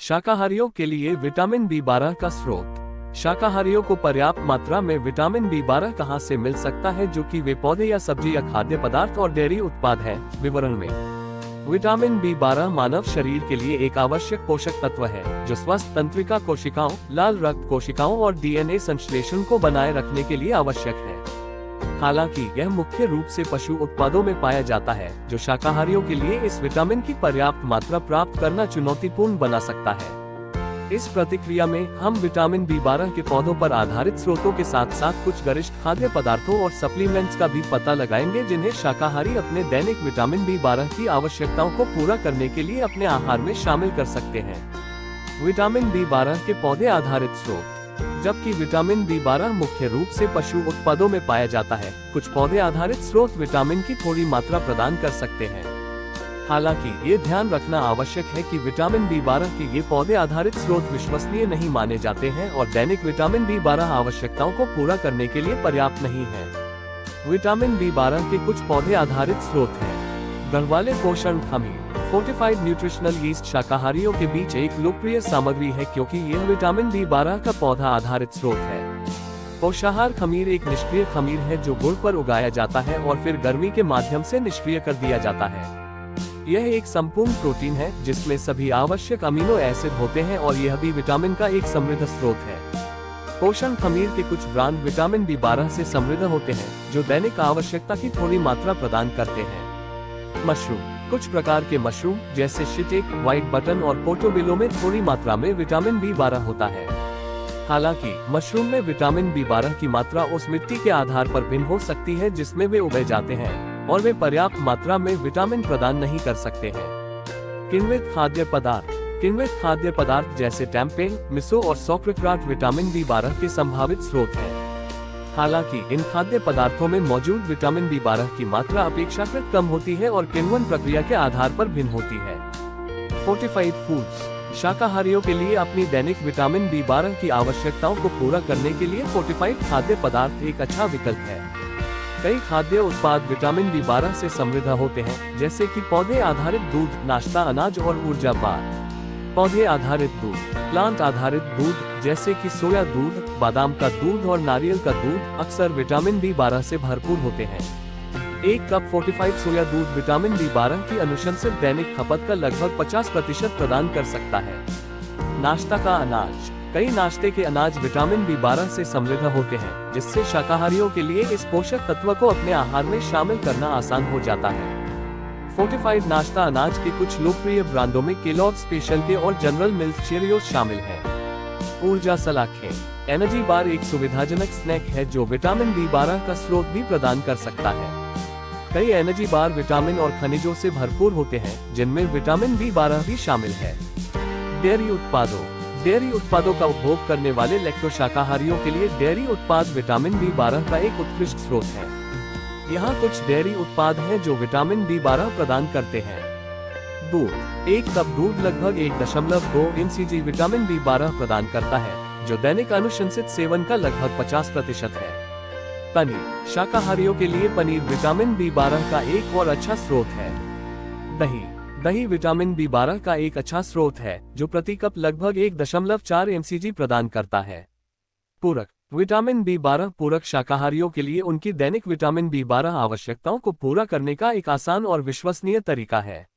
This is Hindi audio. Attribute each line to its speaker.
Speaker 1: शाकाहारियों के लिए विटामिन बी 12 का स्रोत। शाकाहारियों को पर्याप्त मात्रा में विटामिन बी 12 कहां से मिल सकता है, जो कि वे पौधे या सब्जी या खाद्य पदार्थ और डेयरी उत्पाद हैं। विवरण में विटामिन बी 12 मानव शरीर के लिए एक आवश्यक पोषक तत्व है, जो स्वस्थ तंत्रिका कोशिकाओं, लाल रक्त कोशिकाओं और डीएनए संश्लेषण को बनाए रखने के लिए आवश्यक है। हालांकि यह मुख्य रूप से पशु उत्पादों में पाया जाता है, जो शाकाहारियों के लिए इस विटामिन की पर्याप्त मात्रा प्राप्त करना चुनौतीपूर्ण बना सकता है। इस प्रतिक्रिया में हम विटामिन बी 12 के पौधों पर आधारित स्रोतों के साथ साथ कुछ गरिष्ठ खाद्य पदार्थों और सप्लीमेंट्स का भी पता लगाएंगे, जिन्हें शाकाहारी अपने दैनिक विटामिन बी 12 की आवश्यकताओं को पूरा करने के लिए अपने आहार में शामिल कर सकते हैं। विटामिन बी 12 के पौधे आधारित स्रोत। जबकि विटामिन बी 12 मुख्य रूप से पशु उत्पादों में पाया जाता है, कुछ पौधे आधारित स्रोत विटामिन की थोड़ी मात्रा प्रदान कर सकते हैं। हालांकि ये ध्यान रखना आवश्यक है कि विटामिन बी 12 के ये पौधे आधारित स्रोत विश्वसनीय नहीं माने जाते हैं और दैनिक विटामिन बी 12 आवश्यकताओं को पूरा करने के लिए पर्याप्त नहीं है। विटामिन बी 12 के कुछ पौधे आधारित स्रोत हैं। गढ़वाले पोषण खमीर। फोर्टिफाइड न्यूट्रिशनल यीस्ट शाकाहारियों के बीच एक लोकप्रिय सामग्री है, क्योंकि यह विटामिन बी 12 का पौधा आधारित स्रोत है। पोषाहार खमीर एक निष्क्रिय खमीर है जो गुड़ पर उगाया जाता है और फिर गर्मी के माध्यम से निष्क्रिय कर दिया जाता है। यह एक संपूर्ण प्रोटीन है जिसमें सभी आवश्यक अमीनो एसिड होते हैं और यह भी विटामिन का एक समृद्ध स्रोत है। पोषण खमीर के कुछ ब्रांड विटामिन बी 12 से समृद्ध होते हैं, जो दैनिक आवश्यकता की थोड़ी मात्रा प्रदान करते हैं। मशरूम। कुछ प्रकार के मशरूम जैसे शिटेक, व्हाइट बटन और पोर्टोबेलो में थोड़ी मात्रा में विटामिन बी 12 होता है। हालांकि मशरूम में विटामिन बी 12 की मात्रा उस मिट्टी के आधार पर भिन्न हो सकती है जिसमें वे उगाए जाते हैं, और वे पर्याप्त मात्रा में विटामिन प्रदान नहीं कर सकते हैं। किण्वित खाद्य पदार्थ। किण्वित खाद्य पदार्थ जैसे टेम्पे, मिसो और सॉक्रेक्राट विटामिन बी 12 के संभावित स्रोत हैं। हालांकि इन खाद्य पदार्थों में मौजूद विटामिन बी 12 की मात्रा अपेक्षाकृत कम होती है और किण्वन प्रक्रिया के आधार पर भिन्न होती है। Fortified foods. शाकाहारियों के लिए अपनी दैनिक विटामिन बी 12 की आवश्यकताओं को पूरा करने के लिए फोर्टिफाइड खाद्य पदार्थ एक अच्छा विकल्प है। कई खाद्य उत्पाद विटामिन बी 12 से समृद्ध होते हैं, जैसे कि पौधे आधारित दूध, नाश्ता अनाज और ऊर्जा बार। पौधे आधारित दूध। प्लांट आधारित दूध जैसे कि सोया दूध, बादाम का दूध और नारियल का दूध अक्सर विटामिन बी 12 से भरपूर होते हैं। एक कप फोर्टिफाइड सोया दूध विटामिन बी 12 की अनुशंसित दैनिक खपत का लगभग 50% प्रदान कर सकता है। नाश्ता का अनाज। कई नाश्ते के अनाज विटामिन बी 12 से समृद्ध होते हैं, जिससे शाकाहारियों के लिए इस पोषक तत्व को अपने आहार में शामिल करना आसान हो जाता है। फोर्टिफाइड नाश्ता अनाज के कुछ लोकप्रिय ब्रांडों में केलॉग्स स्पेशल के और जनरल मिल्स चेरियोस शामिल हैं। ऊर्जा सलाखें। एनर्जी बार एक सुविधाजनक स्नैक है जो विटामिन बी 12 का स्रोत भी प्रदान कर सकता है। कई एनर्जी बार विटामिन और खनिजों से भरपूर होते हैं, जिनमें विटामिन बी 12 भी शामिल है। डेयरी उत्पादों। डेयरी उत्पादों का उपभोग करने वाले लैक्टो शाकाहारियों के लिए डेयरी उत्पाद विटामिन बी 12 का एक उत्कृष्ट स्रोत है। यहाँ कुछ डेयरी उत्पाद हैं जो विटामिन बी 12 प्रदान करते हैं। दूध। एक कप दूध लगभग 1.2 mcg विटामिन बी 12 प्रदान करता है, जो दैनिक अनुशंसित सेवन का लगभग 50% है। पनीर। शाकाहारियों के लिए पनीर विटामिन बी 12 का एक और अच्छा स्रोत है। दही। दही विटामिन बी 12 का एक अच्छा स्रोत है, जो प्रति कप लगभग 1.4 mcg प्रदान करता है। पूरक। विटामिन बी 12 पूरक शाकाहारियों के लिए उनकी दैनिक विटामिन बी 12 आवश्यकताओं को पूरा करने का एक आसान और विश्वसनीय तरीका है।